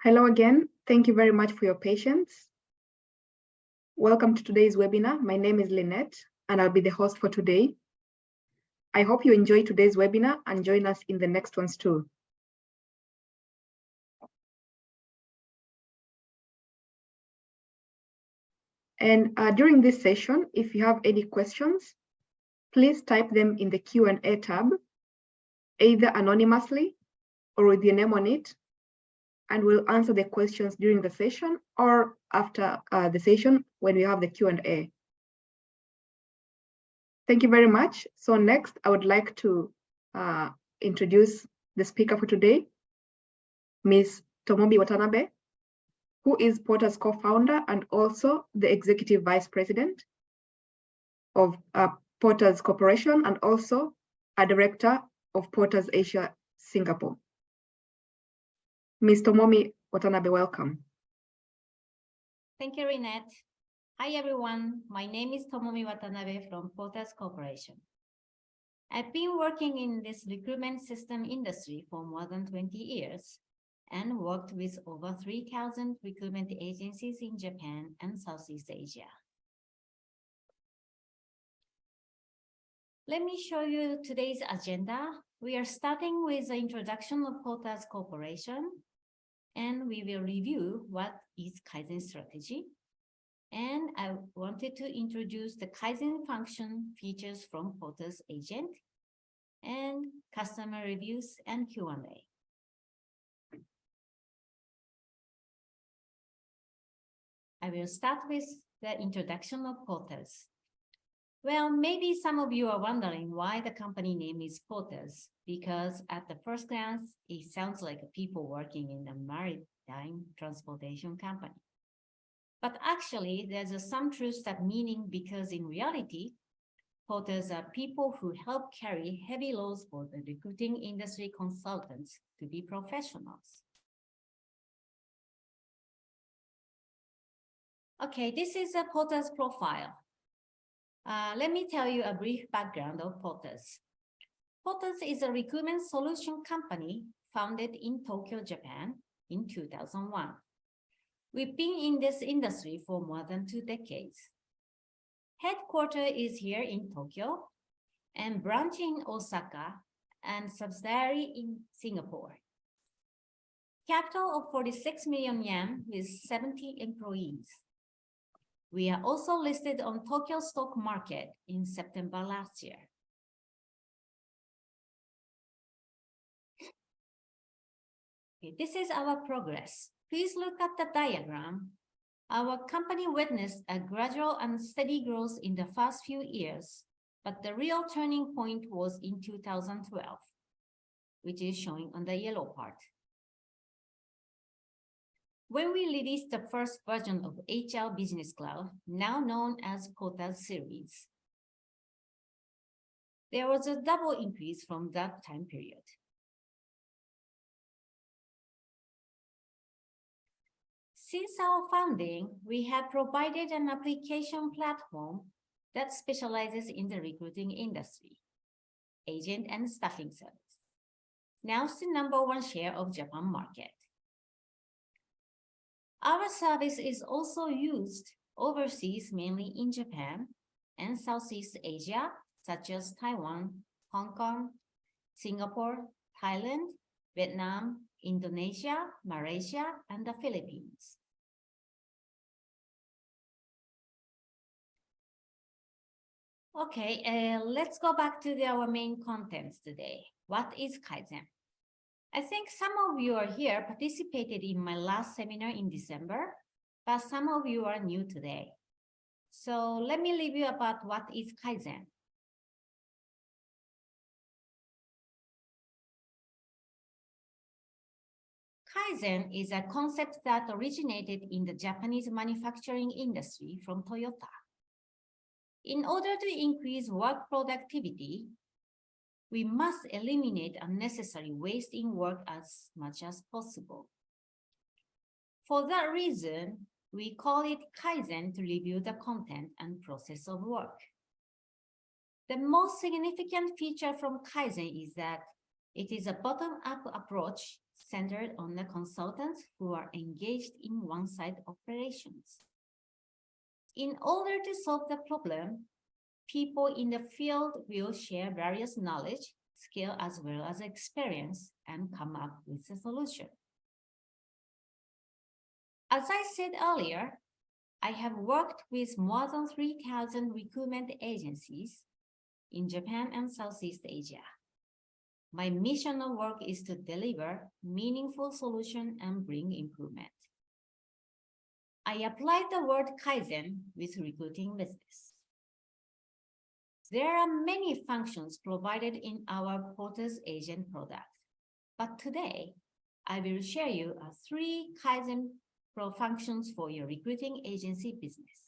Hello again. Thank you very much for your patience. Welcome to today's webinar. My name is Lynette, and I'll be the host for today. I hope you enjoy today's webinar and join us in the next ones too. And during this session, if you have any questions, please type them in the Q&A tab, either anonymously or with your name on it, and we'll answer the questions during the session or after the session when we have the Q&A. Thank you very much. So next, I would like to introduce the speaker for today, Ms. Tomomi Watanabe, who is Porter's co-founder and also the Executive Vice President of Porter's Corporation and also a Director of Porter's Asia Singapore. Ms. Tomomi Watanabe, welcome. Thank you, Lynette. Hi, everyone. My name is Tomomi Watanabe from Porter's Corporation. I've been working in this recruitment system industry for more than 20 years and worked with over 3,000 recruitment agencies in Japan and Southeast Asia. Let me show you today's agenda. We are starting with the introduction of Porter's Corporation, and we will review what is Kaizen strategy. And I wanted to introduce the Kaizen function features from Porter's agent and customer reviews and Q&A. I will start with the introduction of Porter's. Well, maybe some of you are wondering why the company name is Porter's, because at the first glance, it sounds like people working in a maritime transportation company. But actually, there's some truth that meaning because in reality, porters are people who help carry heavy loads for the recruiting industry consultants to be professionals. Okay, this is a Porter's profile. Let me tell you a brief background of Porter's. Porter's is a recruitment solution company founded in Tokyo, Japan in 2001. We've been in this industry for more than 2 decades. Headquarters is here in Tokyo and branch in Osaka and subsidiary in Singapore. Capital of 46 million yen with 70 employees. We are also listed on Tokyo stock market in September last year. Okay, this is our progress. Please look at the diagram. Our company witnessed a gradual and steady growth in the first few years, but the real turning point was in 2012, which is showing on the yellow part. When we released the first version of HR Business Cloud, now known as Porter's series, there was a double increase from that time period. Since our founding, we have provided an application platform that specializes in the recruiting industry, agent and staffing service. Now it's the #1 share of Japan market. Our service is also used overseas, mainly in Japan and Southeast Asia, such as Taiwan, Hong Kong, Singapore, Thailand, Vietnam, Indonesia, Malaysia, and the Philippines. Okay, let's go back to our main contents today. What is Kaizen? I think some of you are here participated in my last seminar in December, but some of you are new today. So let me review about what is Kaizen. Kaizen is a concept that originated in the Japanese manufacturing industry from Toyota. In order to increase work productivity, we must eliminate unnecessary waste in work as much as possible. For that reason, we call it Kaizen to review the content and process of work. The most significant feature from Kaizen is that it is a bottom-up approach centered on the consultants who are engaged in one-side operations. In order to solve the problem, people in the field will share various knowledge, skill, as well as experience and come up with a solution. As I said earlier, I have worked with more than 3,000 recruitment agencies in Japan and Southeast Asia. My mission of work is to deliver meaningful solution and bring improvement. I applied the word Kaizen with recruiting business. There are many functions provided in our Porter's Agent product, but today I will share you 3 Kaizen functions for your recruiting agency business.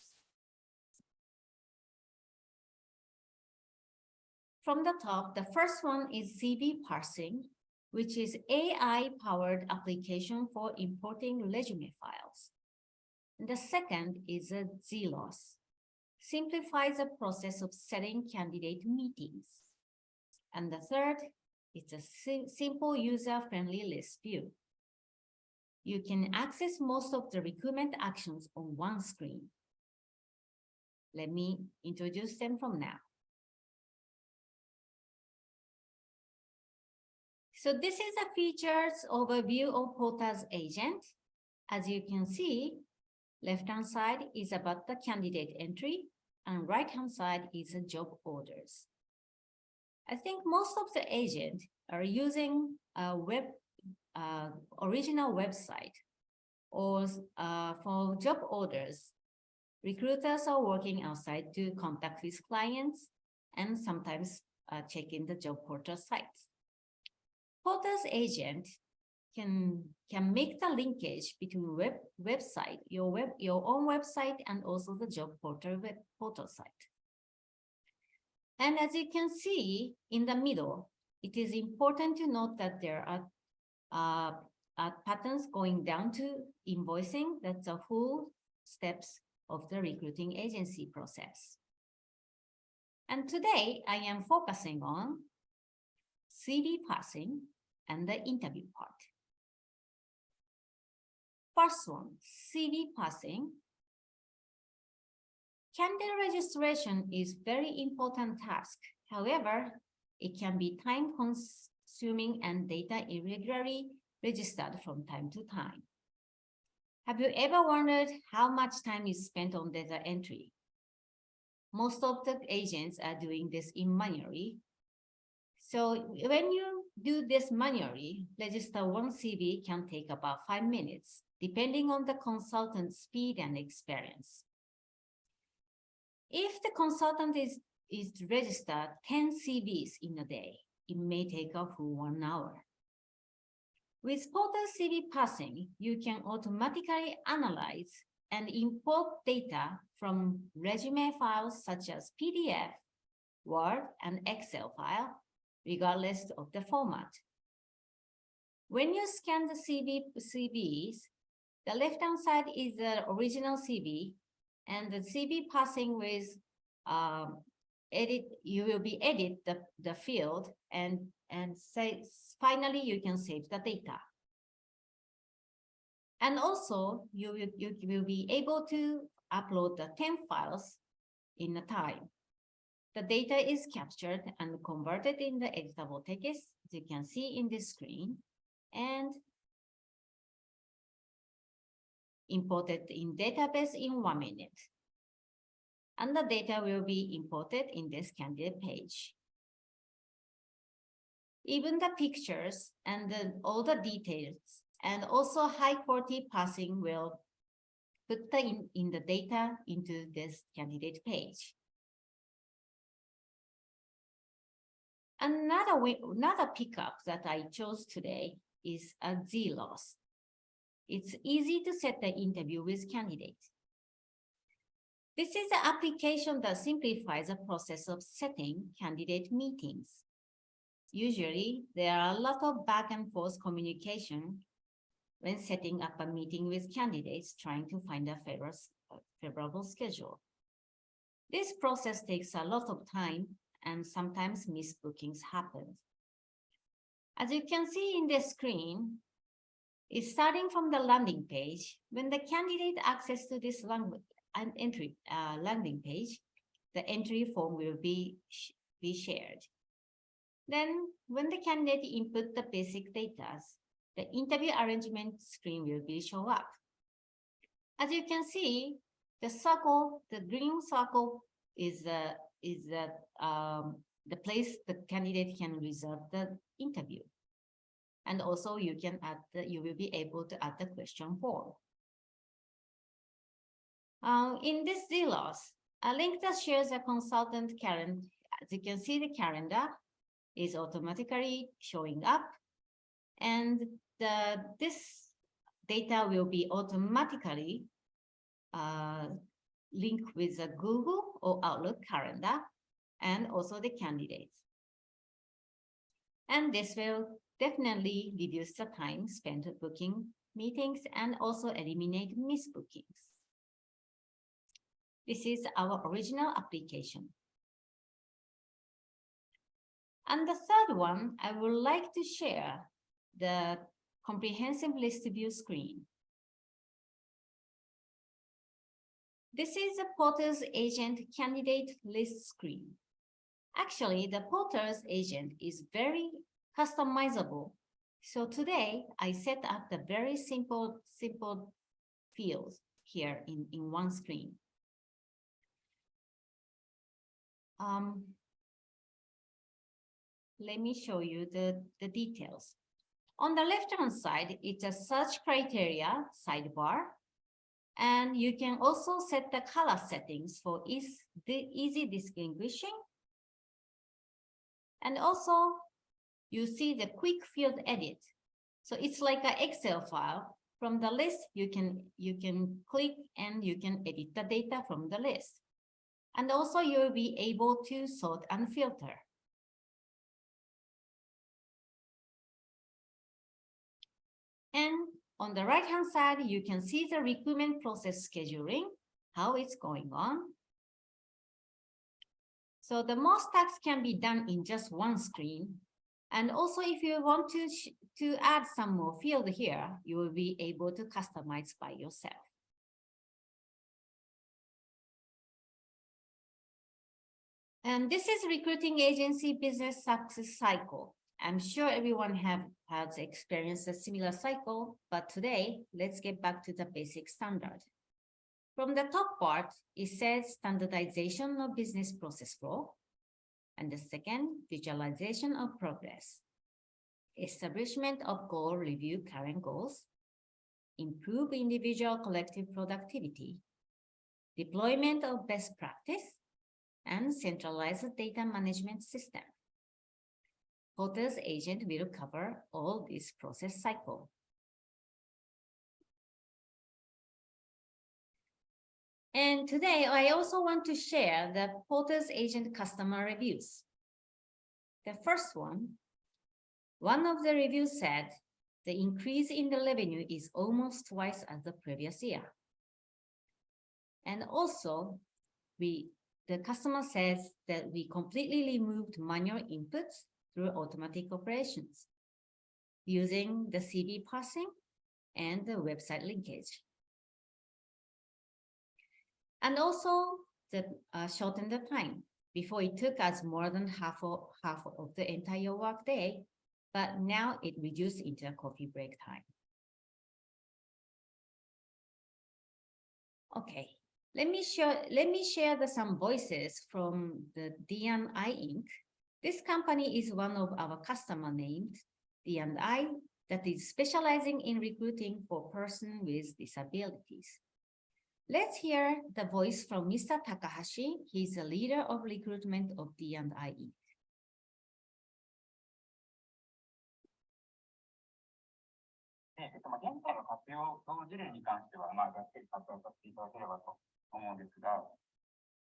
From the top, the first one is CV parsing, which is AI-powered application for importing resume files. And the second is a ZLOS, simplifies the process of setting candidate meetings. And the third is a simple user-friendly list view. You can access most of the recruitment actions on one screen. Let me introduce them from now. So this is a features overview of Porter's Agent. As you can see, left-hand side is about the candidate entry and right-hand side is the job orders. I think most of the agents are using a original website, or for job orders, recruiters are working outside to contact with clients and sometimes check in the job portal sites. Porter's Agent can make the linkage between website, your own website, and also the job portal site. And as you can see in the middle, it is important to note that there are patterns going down to invoicing. That's the full steps of the recruiting agency process. And today I am focusing on CV parsing and the interview part. First one, CV parsing. Candidate registration is very important task. However, it can be time consuming and data irregularly registered from time to time. Have you ever wondered how much time is spent on data entry? Most of the agents are doing this manually. So when you do this manually, register one CV can take about 5 minutes, depending on the consultant's speed and experience. If the consultant is registered 10 CVs in a day, it may take a full 1 hour. With Porter CV parsing, you can automatically analyze and import data from resume files such as PDF, Word, and Excel file, regardless of the format. When you scan the CVs, the left-hand side is the original CV, and the CV parsing with you will be edit the field and say finally you can save the data. And also you will be able to upload the 10 files in a time. The data is captured and converted in the editable text, as you can see in this screen, and imported in database in 1 minute. And the data will be imported in this candidate page. Even the pictures and all the details and also high quality parsing will put in the data into this candidate page. Another pickup that I chose today is a ZLOS. It's easy to set the interview with candidates. This is an application that simplifies the process of setting candidate meetings. Usually, there are a lot of back and forth communication when setting up a meeting with candidates trying to find a favorable schedule. This process takes a lot of time and sometimes missed bookings happen. As you can see in the screen, is starting from the landing page. When the candidate access to this landing page, the entry form will be shared. Then, when the candidate input the basic data, the interview arrangement screen will be show up. As you can see, the circle, the green circle is the place the candidate can reserve the interview. And also you can add you will be able to add the question form. In this Zillows, a link that shares a consultant calendar. As you can see, the calendar is automatically showing up, and this data will be automatically linked with the Google or Outlook calendar and also the candidates. And this will definitely reduce the time spent booking meetings and also eliminate misbookings. This is our original application. And the third one, I would like to share the comprehensive list view screen. This is the Porter's Agent candidate list screen. Actually, the Porter's Agent is very customizable. So today, I set up the very simple fields here in one screen. Let me show you the details. On the left-hand side, it's a search criteria sidebar. And you can also set the color settings for easy distinguishing. And also, you see the quick field edit. So it's like an Excel file. From the list, you can click and you can edit the data from the list. And also, you'll be able to sort and filter. And on the right-hand side, you can see the recruitment process scheduling, how it's going on. So the most tasks can be done in just one screen. And also, if you want to add some more field here, you will be able to customize by yourself. And this is recruiting agency business success cycle. I'm sure everyone has experienced a similar cycle, but today, let's get back to the basic standard. From the top part, it says standardization of business process flow. And the second, visualization of progress. Establishment of goal review current goals. Improve individual collective productivity. Deployment of best practice. And centralized data management system. Porter's Agent will cover all this process cycle. And today, I also want to share the Porter's Agent customer reviews. The first one of the reviews said, the increase in the revenue is almost twice as the previous year. And also, the customer says that we completely removed manual inputs through automatic operations using the CV parsing and the website linkage. And also shorten the time. Before it took us more than half of the entire workday, but now it reduced into a coffee break time. Okay, let me share some voices from the D&I Inc. This company is one of our customer named D&I that is specializing in recruiting for persons with disabilities. Let's hear the voice from Mr. Takahashi. He's the leader of recruitment of D&I Inc. 現在の活用の事例に関しては、ざっくり活用させていただければと思うんですが、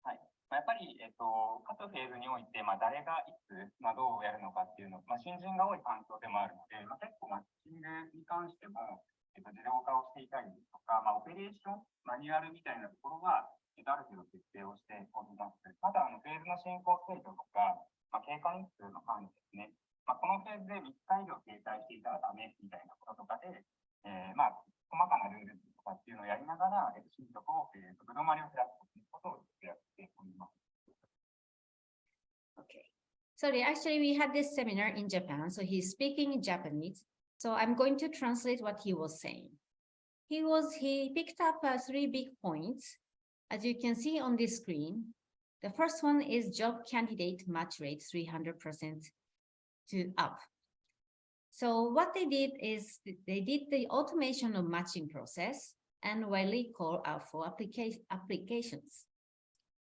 はい。やっぱり、各フェーズにおいて、誰がいつ、どうやるのかっていうの、新人が多い環境でもあるので、結構マッチングに関しても、自動化をしていたりとか、オペレーション、マニュアルみたいなところは、ある程度設定をしております。ただ、フェーズの進行ステージとか、経過日数の範囲ですね。このフェーズで3日以上停滞していたらダメみたいなこととかで、がら、進捗を、グローマルを減らすということをやっております。Okay. Sorry, actually we had this seminar in Japan, so he's speaking in Japanese. So I'm going to translate what he was saying. He picked up 3 big points. As you can see on this screen, the first one is job candidate match rate 300% to up. So what they did is they did the automation of matching process and widely call out for applications.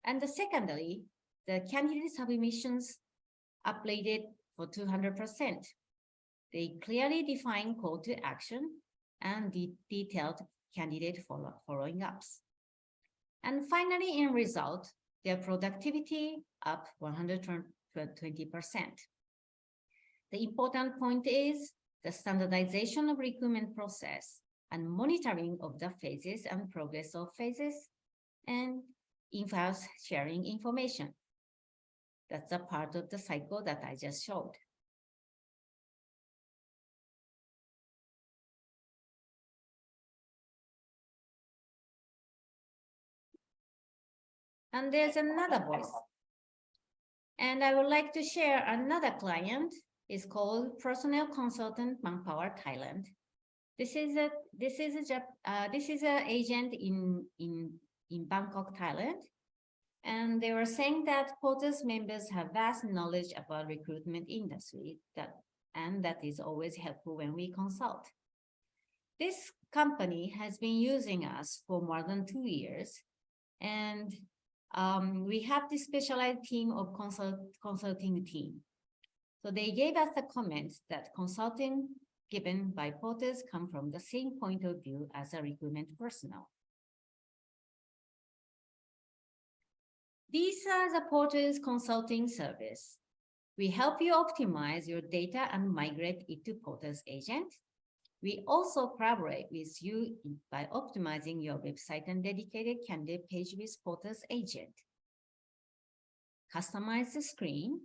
And secondly, the candidate submissions updated for 200%. They clearly define call to action and detailed candidate following ups. And finally, in result, their productivity up 120%. The important point is the standardization of recruitment process and monitoring of the phases and progress of phases and in-house sharing information. That's a part of the cycle that I just showed. And there's another voice. And I would like to share another client. It's called Personnel Consultant Manpower Thailand. This is an agent in Bangkok, Thailand. And they were saying that Porter's members have vast knowledge about recruitment industry and that is always helpful when we consult. This company has been using us for more than 2 years. And we have this specialized team of consulting team. So they gave us a comment that consulting given by Porters come from the same point of view as a recruitment personnel. These are the Porters consulting service. We help you optimize your data and migrate it to Porters agent. We also collaborate with you by optimizing your website and dedicated candidate page with Porters agent. Customize the screen.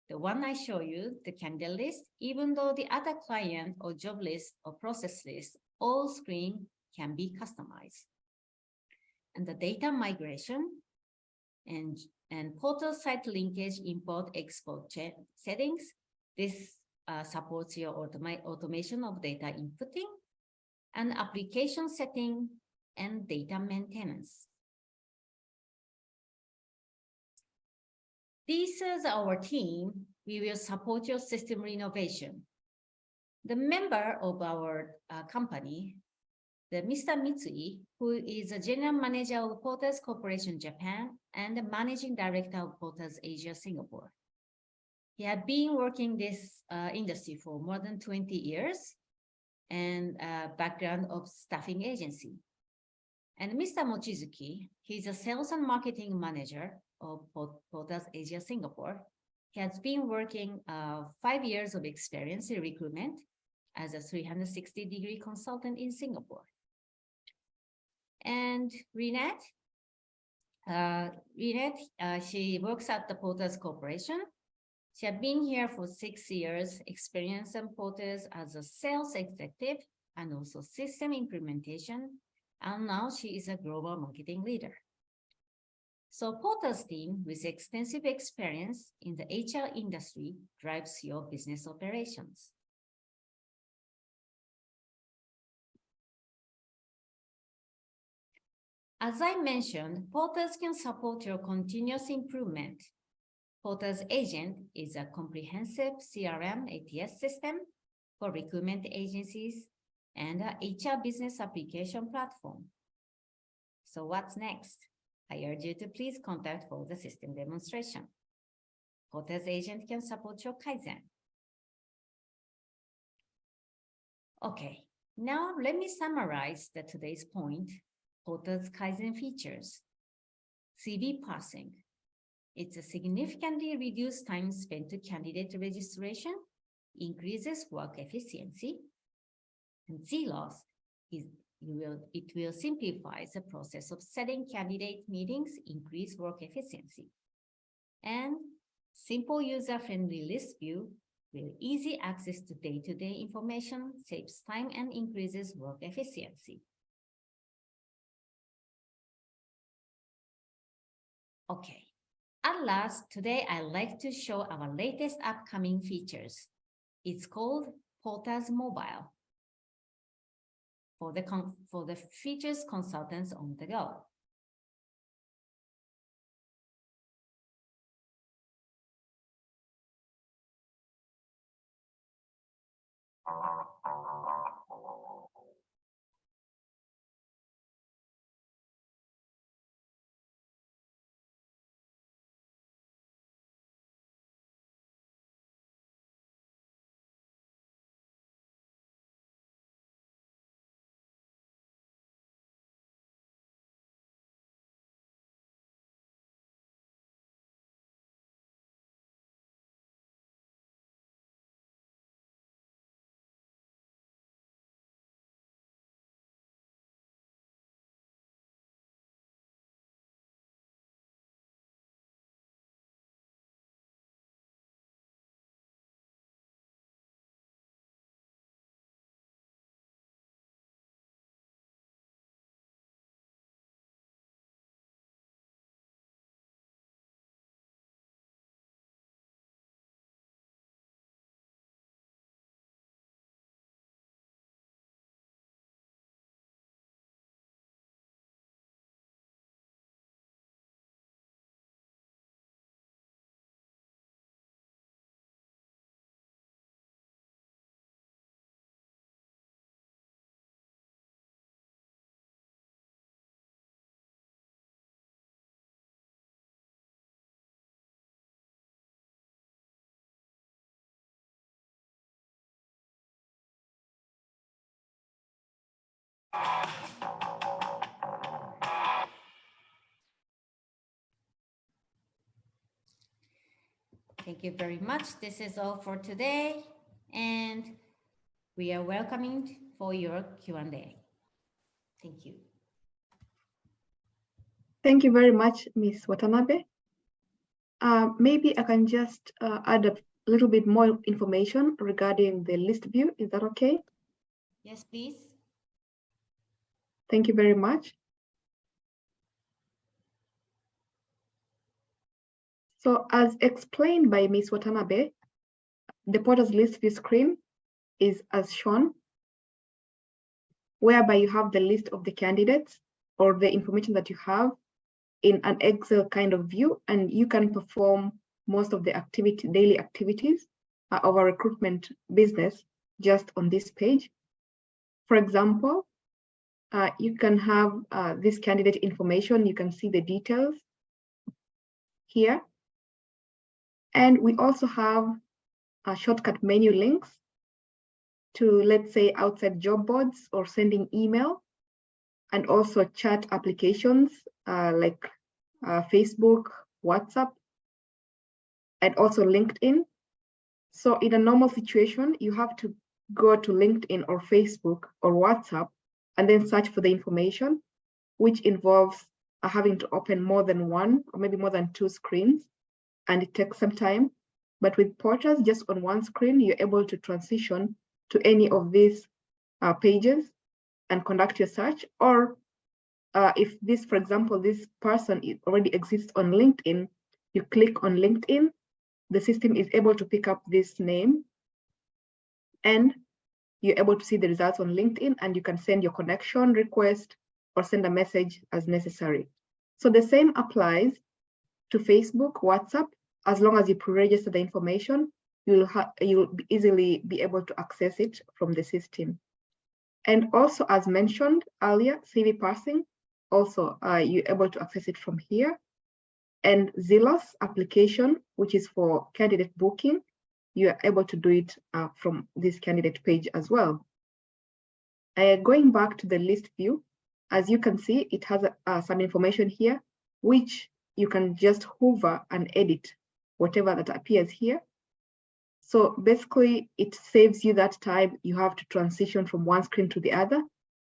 The one I show you, the candidate list, even though the other client or job list or process list, all screen can be customized. And the data migration and portal site linkage import export settings. This supports your automation of data inputting and application setting and data maintenance. This is our team. We will support your system renovation. The member of our company, the Mr. Mitsui, who is a general manager of Porters Corporation Japan and the managing director of Porters Asia Singapore. He had been working this industry for more than 20 years and background of staffing agency. And Mr. Mochizuki, he's a sales and marketing manager of Porters Asia Singapore. He has been working 5 years of experience in recruitment as a 360-degree consultant in Singapore. And Renette, she works at the Porters Corporation. She had been here for 6 years, experience in Porters as a sales executive and also system implementation. And now she is a global marketing leader. So Porters team with extensive experience in the HR industry drives your business operations. As I mentioned, Porters can support your continuous improvement. Porters Agent is a comprehensive CRM ATS system for recruitment agencies and an HR business application platform. So what's next? I urge you to please contact for the system demonstration. Porters Agent can support your Kaizen. Okay, now let me summarize today's point. Porters Kaizen features. CV parsing. It's a significantly reduced time spent to candidate registration, increases work efficiency, and Z-loss it will simplify the process of setting candidate meetings, increase work efficiency. And simple user-friendly list view with easy access to day-to-day information saves time and increases work efficiency. Okay. At last, today I'd like to show our latest upcoming features. It's called Porter's Mobile for the features consultants on the go. Thank you very much. This is all for today, and we are welcoming for your Q&A. Thank you. Thank you very much, Ms. Watanabe. Maybe I can just add a little bit more information regarding the list view. Is that okay? Yes, please. Thank you very much. So as explained by Ms. Watanabe, the Porter's list view screen is as shown, whereby you have the list of the candidates or the information that you have in an Excel kind of view, and you can perform most of the daily activities of a recruitment business just on this page. For example, you can have this candidate information. You can see the details here. And we also have shortcut menu links to, let's say, outside job boards or sending email, and also chat applications like Facebook, WhatsApp, and also LinkedIn. So in a normal situation, you have to go to LinkedIn or Facebook or WhatsApp and then search for the information, which involves having to open more than one or maybe more than two screens, and it takes some time. But with Porters, just on one screen, you're able to transition to any of these pages and conduct your search. Or if this, for example, this person already exists on LinkedIn, you click on LinkedIn, the system is able to pick up this name, and you're able to see the results on LinkedIn, and you can send your connection request or send a message as necessary. So the same applies to Facebook, WhatsApp. As long as you pre-register the information, you'll easily be able to access it from the system. And also, as mentioned earlier, CV parsing, also you're able to access it from here. And Zelos application, which is for candidate booking, you are able to do it from this candidate page as well. Going back to the list view, as you can see, it has some information here, which you can just hover and edit whatever that appears here. So basically, it saves you that time you have to transition from one screen to the other,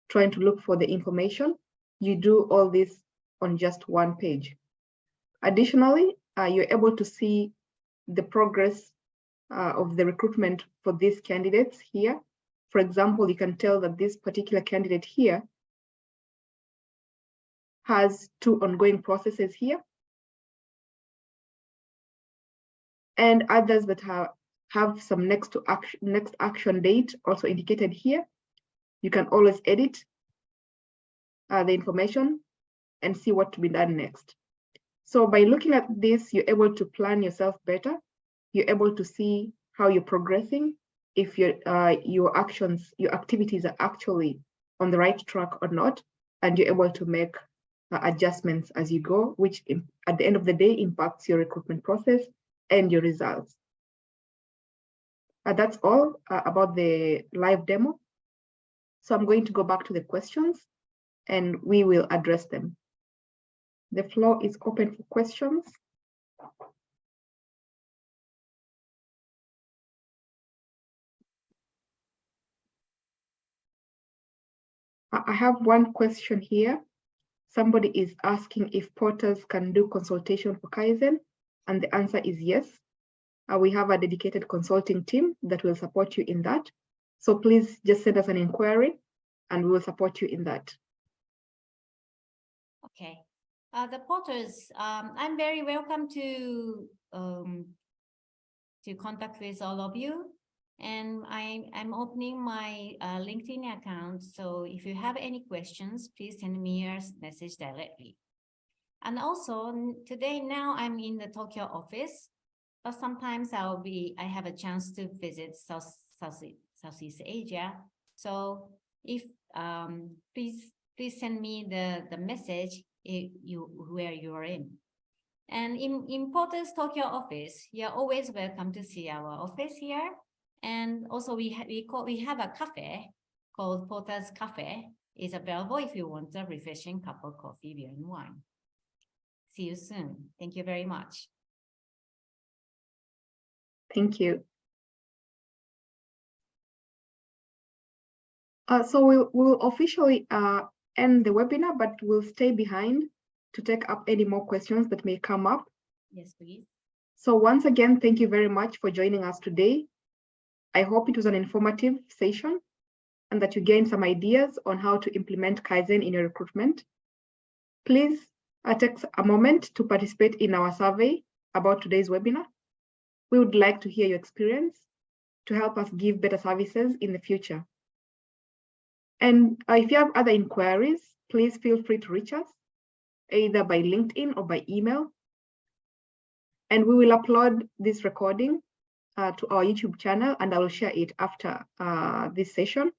trying to look for the information. You do all this on just one page. Additionally, you're able to see the progress of the recruitment for these candidates here. For example, you can tell that this particular candidate here has 2 ongoing processes here. and others that have some next action date also indicated here. You can always edit the information and see what to be done next. So by looking at this, you're able to plan yourself better. You're able to see how you're progressing, if your activities are actually on the right track or not, and you're able to make adjustments as you go, which at the end of the day impacts your recruitment process and your results. That's all about the live demo. So I'm going to go back to the questions and we will address them. The floor is open for questions. I have one question here. Somebody is asking if porters can do consultation for Kaizen, and the answer is yes. We have a dedicated consulting team that will support you in that. So please just send us an inquiry and we will support you in that. Okay. The porters, I'm very welcome to contact with all of you. And I'm opening my LinkedIn account. So if you have any questions, please send me a message directly. And also today, now I'm in the Tokyo office, but sometimes I have a chance to visit Southeast Asia. So if please send me the message where you are in. And in Porter's Tokyo office, you're always welcome to see our office here. And also we have a cafe called Porter's Cafe. It's available if you want a refreshing cup of coffee, beer, and wine. See you soon. Thank you very much. Thank you. So we'll officially end the webinar, but we'll stay behind to take up any more questions that may come up. Yes, please. So once again, thank you very much for joining us today. I hope it was an informative session and that you gained some ideas on how to implement Kaizen in your recruitment. Please take a moment to participate in our survey about today's webinar. We would like to hear your experience to help us give better services in the future. And if you have other inquiries, please feel free to reach us, either by LinkedIn or by email. And we will upload this recording to our YouTube channel, and I will share it after this session.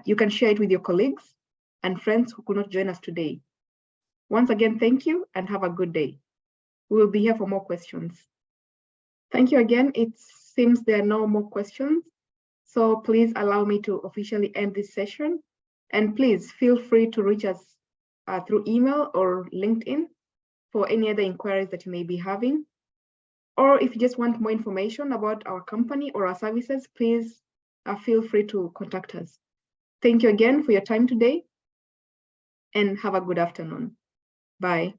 You can share it with your colleagues and friends who could not join us today. Once again, thank you and have a good day. We will be here for more questions. Thank you again. It seems there are no more questions. So please allow me to officially end this session. And please feel free to reach us through email or LinkedIn for any other inquiries that you may be having. Or if you just want more information about our company or our services, please feel free to contact us. Thank you again for your time today and have a good afternoon. Bye.